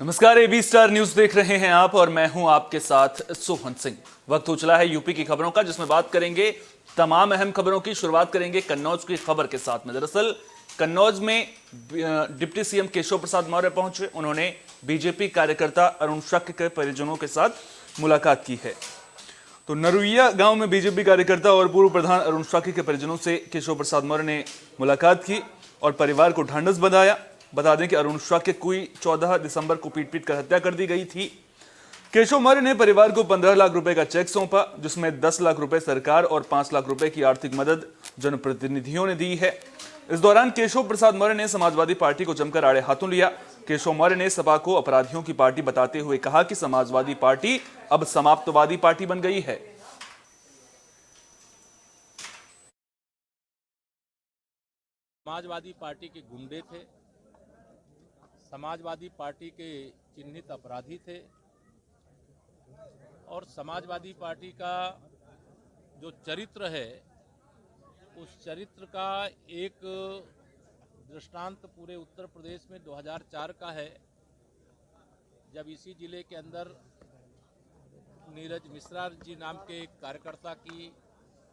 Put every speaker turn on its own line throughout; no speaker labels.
नमस्कार, AB star news देख रहे हैं आप और मैं हूं आपके साथ सोहन सिंह। वक्त हो चला है यूपी की खबरों का, जिसमें बात करेंगे तमाम अहम खबरों की। शुरुआत करेंगे कन्नौज की खबर के साथ में। दरअसल कन्नौज में डिप्टी सीएम केशव प्रसाद मौर्य पहुंचे। उन्होंने बीजेपी कार्यकर्ता अरुण शक्य के परिजनों के साथ मुलाकात की है। तो नरुइया गांव में बीजेपी कार्यकर्ता और पूर्व प्रधान अरुण शक्य के परिजनों से केशव प्रसाद मौर्य ने मुलाकात की और परिवार को ढांढस बंधाया। बता दें कि अरुण शक्य की 14 दिसंबर को पीट कर हत्या कर दी गई थी। केशव मौर्य ने परिवार को 15 लाख रुपए का चेक सौंपा, जिसमें 10 लाख रुपए सरकार और 5 लाख रुपए की आर्थिक मदद जनप्रतिनिधियों ने दी है। इस दौरान केशव प्रसाद मौर्य ने समाजवादी पार्टी को जमकर आड़े हाथों लिया। केशव मौर्य ने सपा को अपराधियों की पार्टी बताते हुए कहा कि समाजवादी पार्टी अब समाप्तवादी पार्टी बन गई है।
समाजवादी पार्टी के गुंडे थे, समाजवादी पार्टी के चिन्हित अपराधी थे और समाजवादी पार्टी का जो चरित्र है, उस चरित्र का एक दृष्टांत पूरे उत्तर प्रदेश में 2004 का है, जब इसी जिले के अंदर नीरज मिश्रा जी नाम के एक कार्यकर्ता की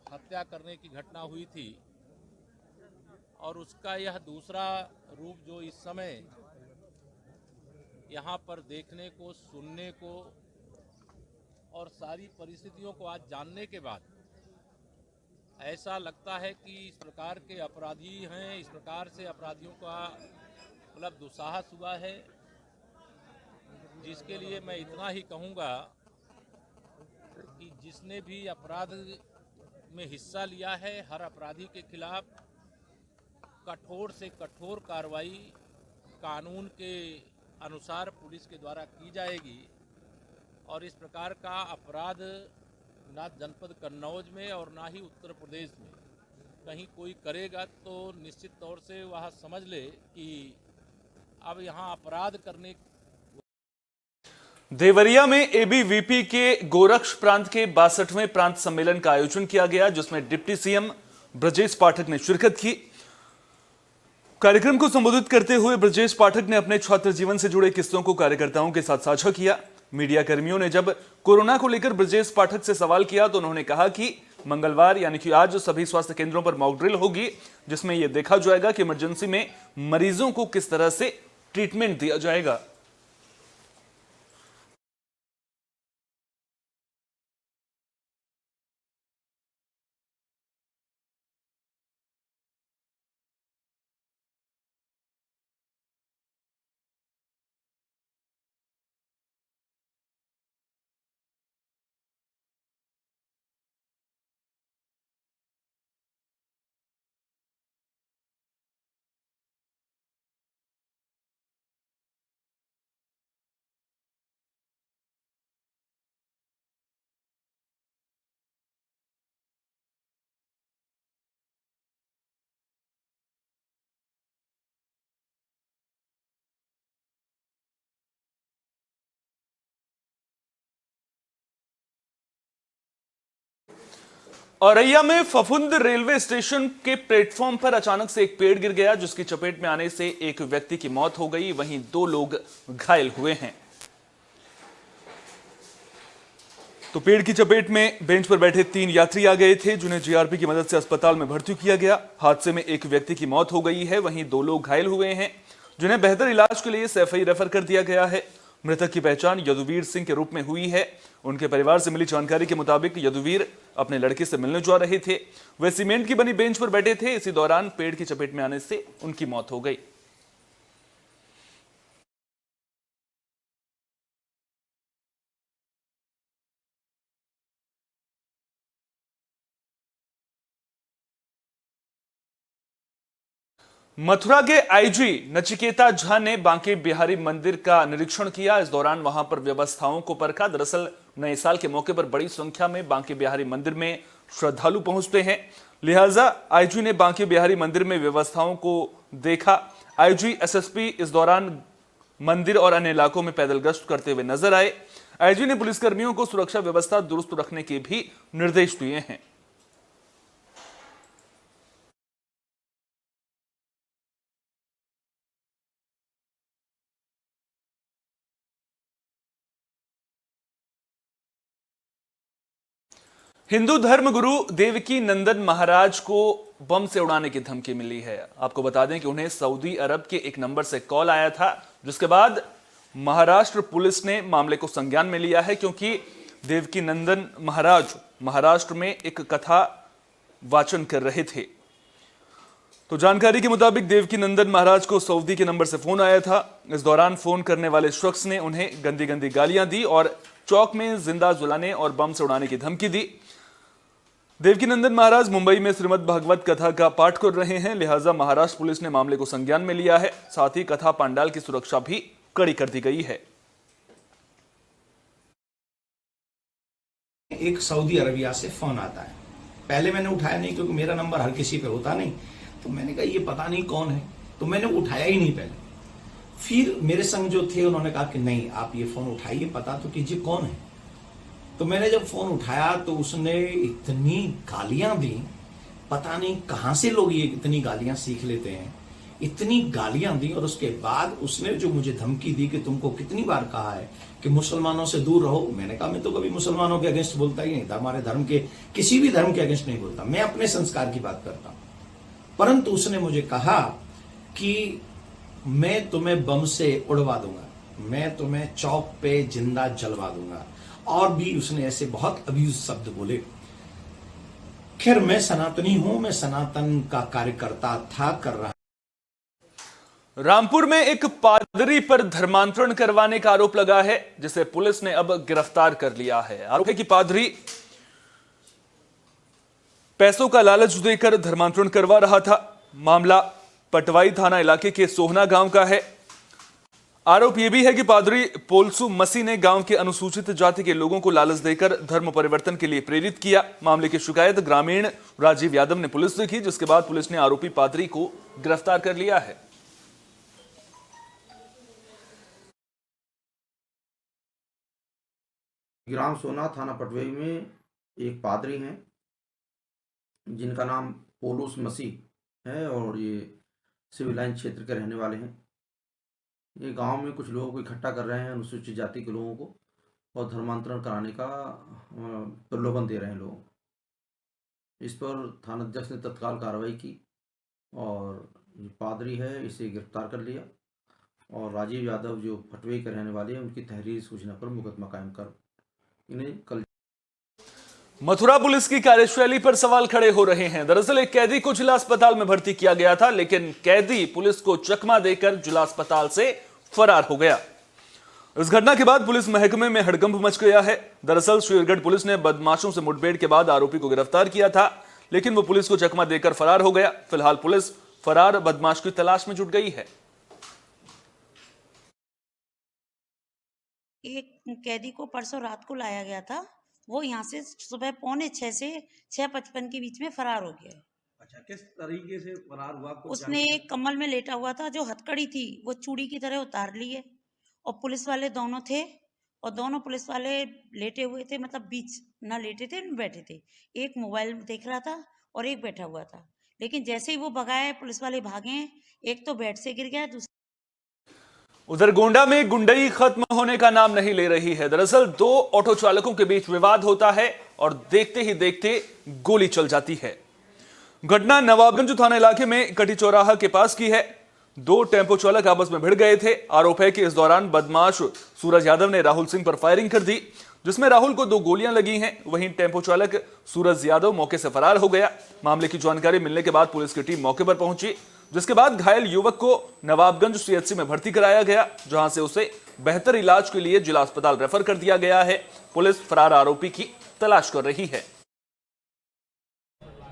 हत्या करने की घटना हुई थी। और उसका यह दूसरा रूप जो इस समय यहाँ पर देखने को, सुनने को और सारी परिस्थितियों को आज जानने के बाद ऐसा लगता है कि इस प्रकार के अपराधी हैं, इस प्रकार से अपराधियों का मतलब दुस्साहस हुआ है, जिसके लिए मैं इतना ही कहूँगा कि जिसने भी अपराध में हिस्सा लिया है, हर अपराधी के खिलाफ कठोर से कठोर कार्रवाई कानून के अनुसार पुलिस के द्वारा की जाएगी। और इस प्रकार का अपराध ना जनपद कन्नौज में और ना ही उत्तर प्रदेश में कहीं कोई करेगा तो निश्चित तौर से वह समझ ले कि अब यहाँ अपराध करने।
देवरिया में एबीवीपी के गोरक्ष प्रांत के 62वें प्रांत सम्मेलन का आयोजन किया गया, जिसमें डिप्टी सीएम ब्रजेश पाठक ने शिरकत की। कार्यक्रम को संबोधित करते हुए ब्रजेश पाठक ने अपने छात्र जीवन से जुड़े किस्सों को कार्यकर्ताओं के साथ साझा किया। मीडिया कर्मियों ने जब कोरोना को लेकर ब्रजेश पाठक से सवाल किया तो उन्होंने कहा कि मंगलवार यानी कि आज सभी स्वास्थ्य केंद्रों पर मॉक ड्रिल होगी, जिसमें यह देखा जाएगा कि इमरजेंसी में मरीजों को किस तरह से ट्रीटमेंट दिया जाएगा। औरैया में फफुंद रेलवे स्टेशन के प्लेटफॉर्म पर अचानक से एक पेड़ गिर गया, जिसकी चपेट में आने से एक व्यक्ति की मौत हो गई, वहीं 2 लोग घायल हुए हैं। तो पेड़ की चपेट में बेंच पर बैठे 3 यात्री आ गए थे, जिन्हें जीआरपी की मदद से अस्पताल में भर्ती किया गया। हादसे में एक व्यक्ति की मौत हो गई है, वहीं 2 लोग घायल हुए हैं, जिन्हें बेहतर इलाज के लिए सैफई रेफर कर दिया गया है। मृतक की पहचान यदुवीर सिंह के रूप में हुई है। उनके परिवार से मिली जानकारी के मुताबिक यदुवीर अपने लड़के से मिलने जा रहे थे। वे सीमेंट की बनी बेंच पर बैठे थे। इसी दौरान पेड़ की चपेट में आने से उनकी मौत हो गई। मथुरा के आईजी नचिकेता झा ने बांके बिहारी मंदिर का निरीक्षण किया। इस दौरान वहां पर व्यवस्थाओं को परखा। दरअसल नए साल के मौके पर बड़ी संख्या में बांके बिहारी मंदिर में श्रद्धालु पहुंचते हैं, लिहाजा आईजी ने बांके बिहारी मंदिर में व्यवस्थाओं को देखा। आईजी एसएसपी इस दौरान मंदिर और अन्य इलाकों में पैदल गश्त करते हुए नजर आए। आईजी ने पुलिसकर्मियों को सुरक्षा व्यवस्था दुरुस्त रखने के भी निर्देश दिए हैं। हिंदू धर्मगुरु देवकी नंदन महाराज को बम से उड़ाने की धमकी मिली है। आपको बता दें कि उन्हें सऊदी अरब के एक नंबर से कॉल आया था, जिसके बाद महाराष्ट्र पुलिस ने मामले को संज्ञान में लिया है, क्योंकि देवकी नंदन महाराज महाराष्ट्र में एक कथा वाचन कर रहे थे। तो जानकारी के मुताबिक देवकी नंदन महाराज को सऊदी के नंबर से फोन आया था। इस दौरान फोन करने वाले शख्स ने उन्हें गंदी गंदी गालियां दी और चौक में जिंदा जलाने और बम से उड़ाने की धमकी दी। देवकी नंदन महाराज मुंबई में श्रीमद् भागवत कथा का पाठ कर रहे हैं, लिहाजा महाराष्ट्र पुलिस ने मामले को संज्ञान में लिया है। साथ ही कथा पंडाल की सुरक्षा भी कड़ी कर दी गई है।
एक सऊदी अरबिया से फोन आता है। पहले मैंने उठाया नहीं, क्योंकि मेरा नंबर हर किसी पे होता नहीं। तो मैंने कहा ये पता नहीं कौन है, तो मैंने उठाया ही नहीं पहले। फिर मेरे संग जो थे उन्होंने कहा कि नहीं, आप ये फोन उठाइए, पता तो कीजिए कौन है। तो मैंने जब फोन उठाया तो उसने इतनी गालियां दी, पता नहीं कहां से लोग ये इतनी गालियां सीख लेते हैं, इतनी गालियां दी। और उसके बाद उसने जो मुझे धमकी दी कि तुमको कितनी बार कहा है कि मुसलमानों से दूर रहो। मैंने कहा मैं तो कभी मुसलमानों के अगेंस्ट बोलता ही नहीं, हमारे धर्म के किसी भी धर्म के अगेंस्ट नहीं बोलता, मैं अपने संस्कार की बात करता हूं। परंतु उसने मुझे कहा कि मैं तुम्हें बम से उड़वा दूंगा, मैं तुम्हें चौक पे जिंदा जलवा दूंगा, और भी उसने ऐसे बहुत अब्यूज शब्द बोले। खैर, मैं सनातनी हूं, मैं सनातन का कार्यकर्ता था, कर रहा।
रामपुर में एक पादरी पर धर्मांतरण करवाने का आरोप लगा है, जिसे पुलिस ने अब गिरफ्तार कर लिया है। आरोप है कि पादरी पैसों का लालच देकर धर्मांतरण करवा रहा था। मामला पटवाई थाना इलाके के सोहना गांव का है। आरोप यह भी है कि पादरी पोलसू मसी ने गांव के अनुसूचित जाति के लोगों को लालच देकर धर्म परिवर्तन के लिए प्रेरित किया। मामले की शिकायत ग्रामीण राजीव यादव ने पुलिस से की, जिसके बाद पुलिस ने आरोपी पादरी को गिरफ्तार कर लिया है।
ग्राम सोना थाना पटवाई में एक पादरी हैं जिनका नाम पोलूस मसीह है और ये सिविल लाइन क्षेत्र के रहने वाले हैं। ये गांव में कुछ लोगों को इकट्ठा कर रहे हैं, अनुसूचित जाति के लोगों को, और धर्मांतरण कराने का प्रलोभन दे रहे हैं लोगों को। इस पर थानाध्यक्ष ने तत्काल कार्रवाई की और ये पादरी है इसे गिरफ्तार कर लिया, और राजीव यादव जो पटवाई के रहने वाले हैं उनकी तहरीरी सूचना पर मुकदमा कायम कर इन्हें कल।
मथुरा पुलिस की कार्यशैली पर सवाल खड़े हो रहे हैं। दरअसल एक कैदी को जिला अस्पताल में भर्ती किया गया था, लेकिन कैदी पुलिस को चकमा देकर जिला अस्पताल से फरार हो गया। इस घटना के बाद पुलिस महकमे में हड़कंप मच गया है। दरअसल शेरगढ़ पुलिस ने बदमाशों से मुठभेड़ के बाद आरोपी को गिरफ्तार किया था, लेकिन वो पुलिस को चकमा देकर फरार हो गया। फिलहाल पुलिस फरार बदमाश की तलाश में जुट गई है।
एक कैदी को परसों रात को लाया गया था, वो यहाँ से सुबह 5:45 से 6:55 के बीच में फरार हो गया है।
अच्छा, किस तरीके से फरार हुआ?
उसने एक कम्बल में लेटा हुआ था, जो हथकड़ी थी वो चूड़ी की तरह उतार ली है, और पुलिस वाले दोनों थे, और दोनों पुलिस वाले लेटे हुए थे, मतलब बीच ना लेटे थे ना बैठे थे। एक मोबाइल देख रहा था और एक बैठा हुआ था। लेकिन जैसे ही वो भगाए, पुलिस वाले भागे, एक तो बेड से गिर गया,
उधर गोंडा में गुंडई खत्म होने का नाम नहीं ले रही है। दरअसल दो ऑटो चालकों के बीच विवाद होता है और देखते ही देखते गोली चल जाती है। घटना नवाबगंज थाना इलाके में कटी चौराहा के पास की है। दो टेंपो चालक आपस में भिड़ गए थे। आरोप है कि इस दौरान बदमाश सूरज यादव ने राहुल सिंह पर फायरिंग कर दी, जिसमें राहुल को 2 गोलियां लगी हैं। वहीं टेंपो चालक सूरज यादव मौके से फरार हो गया। मामले की जानकारी मिलने के बाद पुलिस की टीम मौके पर पहुंची, जिसके बाद घायल युवक को नवाबगंज सीएचसी में भर्ती कराया गया, जहां से उसे बेहतर इलाज के लिए जिला अस्पताल रेफर कर दिया गया है। पुलिस फरार आरोपी की तलाश कर रही है।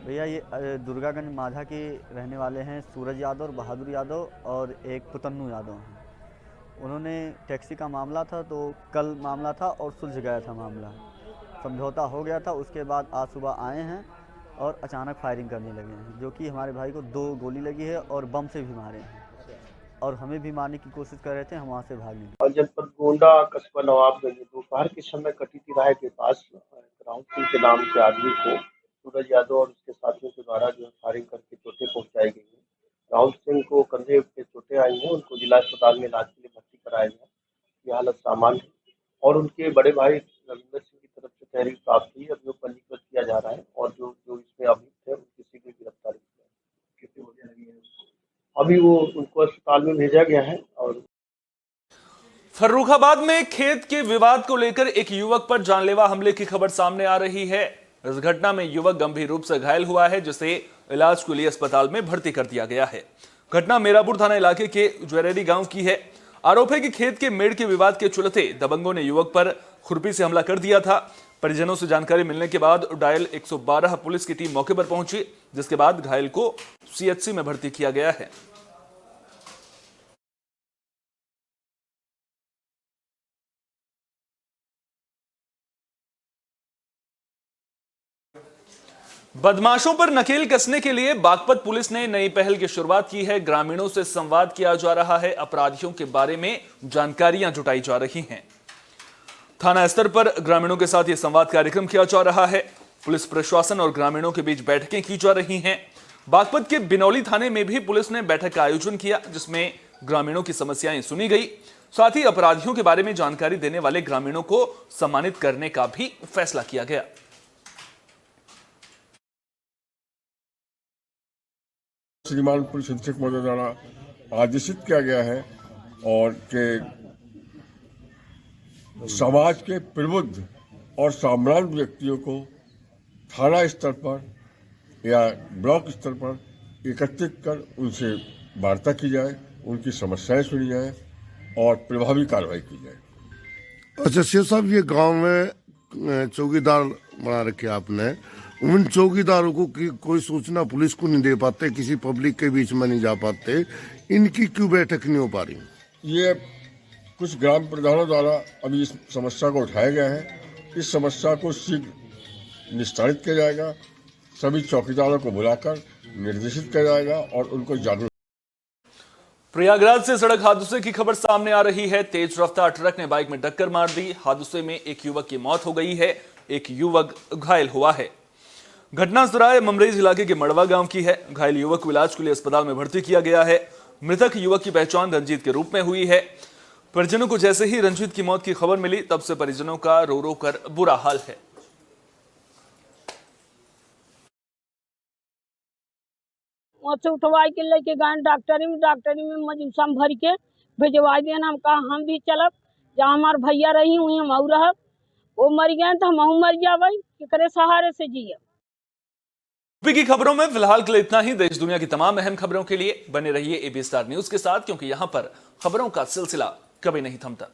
भैया ये दुर्गागंज माझा के रहने वाले हैं सूरज यादव और बहादुर यादव, और एक पुतन्नू यादव हैं। उन्होंने टैक्सी का मामला था, तो कल मामला था और सुलझ गया था मामला, समझौता हो गया था। उसके बाद आज सुबह आए हैं और अचानक फायरिंग करने लगे हैं, जो कि हमारे भाई को 2 गोली लगी है और बम से भी मारे हैं, और हमें भी मारने की कोशिश कर रहे थे, हम वहाँ से भाग निकले।
और जनपद गोंडा कस्बा नवाबगंज दोपहर के समय कटी तिराहे के पास राहुल सिंह के नाम के आदमी को सूरज यादव और उसके साथियों के द्वारा जो है फायरिंग करके चोटें पहुंचाई गई है। राहुल सिंह को कंधे पे चोटें आई हैं, उनको जिला अस्पताल में इलाज के लिए भर्ती कराया गया। ये हालत सामान्य है, और उनके बड़े भाई रविंदर सिंह की तरफ से तहरीर प्राप्त हुई, अभी वो पंजीकृत किया जा रहा है और जो जो इसमें अभियुक्त है उनकी शीघ्र गिरफ्तारी की जाए। कितनी वजह लगी है उसको? अभी वो उनको अस्पताल में भेजा गया है। और
फर्रुखाबाद में खेत के विवाद को लेकर एक युवक पर जानलेवा हमले की खबर सामने आ रही है। इस घटना में युवक गंभीर रूप से घायल हुआ है, जिसे इलाज के लिए अस्पताल में भर्ती कर दिया गया है। घटना मेरापुर थाना इलाके के ज्वेरेरी गांव की है। आरोप है कि खेत के मेड़ के विवाद के चलते दबंगों ने युवक पर खुरपी से हमला कर दिया था। परिजनों से जानकारी मिलने के बाद डायल 112 पुलिस की टीम मौके पर पहुंची, जिसके बाद घायल को सीएचसी में भर्ती किया गया है। बदमाशों पर नकेल कसने के लिए बागपत पुलिस ने नई पहल की शुरुआत की है। ग्रामीणों से संवाद किया जा रहा है, अपराधियों के बारे में जानकारियां जुटाई जा रही हैं। थाना स्तर पर ग्रामीणों के साथ यह संवाद कार्यक्रम किया जा रहा है। पुलिस प्रशासन और ग्रामीणों के बीच बैठकें की जा रही हैं। बागपत के बिनौली थाने में भी पुलिस ने बैठक का आयोजन किया, जिसमें ग्रामीणों की समस्याएं सुनी गई। साथ ही अपराधियों के बारे में जानकारी देने वाले ग्रामीणों को सम्मानित करने का भी फैसला किया गया।
श्रीमान पुलिस अधीक्षक महोदय द्वारा आदेशित किया गया है और के समाज के प्रबुद्ध और साम्राज्य व्यक्तियों को थाना स्तर पर या ब्लॉक स्तर पर एकत्रित कर उनसे वार्ता की जाए, उनकी समस्याएं सुनी जाए और प्रभावी कार्रवाई की जाए।
अच्छा शेर साहब, ये गांव में चौकीदार बना रखे आपने, उन चौकीदारों को कोई सूचना पुलिस को नहीं दे पाते, किसी पब्लिक के बीच में नहीं जा पाते, इनकी क्यों बैठक नहीं हो पा रही?
ये कुछ ग्राम प्रधानों द्वारा अभी इस समस्या को उठाया गया है। इस समस्या को शीघ्र निस्तारित किया जाएगा। सभी चौकीदारों को बुलाकर निर्देशित किया जाएगा और उनको जागरूक।
प्रयागराज से सड़क हादसे की खबर सामने आ रही है। तेज रफ्तार ट्रक ने बाइक में टक्कर मार दी। हादसे में एक युवक की मौत हो गई है, एक युवक घायल हुआ है। घटना सराय ममरेज इलाके के मड़वा गांव की है। घायल युवक को इलाज के लिए अस्पताल में भर्ती किया गया है। मृतक युवक की पहचान रंजीत के रूप में हुई है। परिजनों को जैसे ही रंजीत की मौत की खबर मिली, तब से परिजनों का रो रो कर बुरा हाल है।
उठवाई के लेके गए डॉक्टरी में मजूसा भर के भिजवाई देना। हम कहा हम भी चलब, जहाँ हमारे भैया रही हुई हम और रह, वो मर गए तो हम मर जाए, केकरे सहारे से जिए।
यूपी की खबरों में फिलहाल के लिए इतना ही। देश दुनिया की तमाम अहम खबरों के लिए बने रहिए AB स्टार न्यूज के साथ, क्योंकि यहां पर खबरों का सिलसिला कभी नहीं थमता।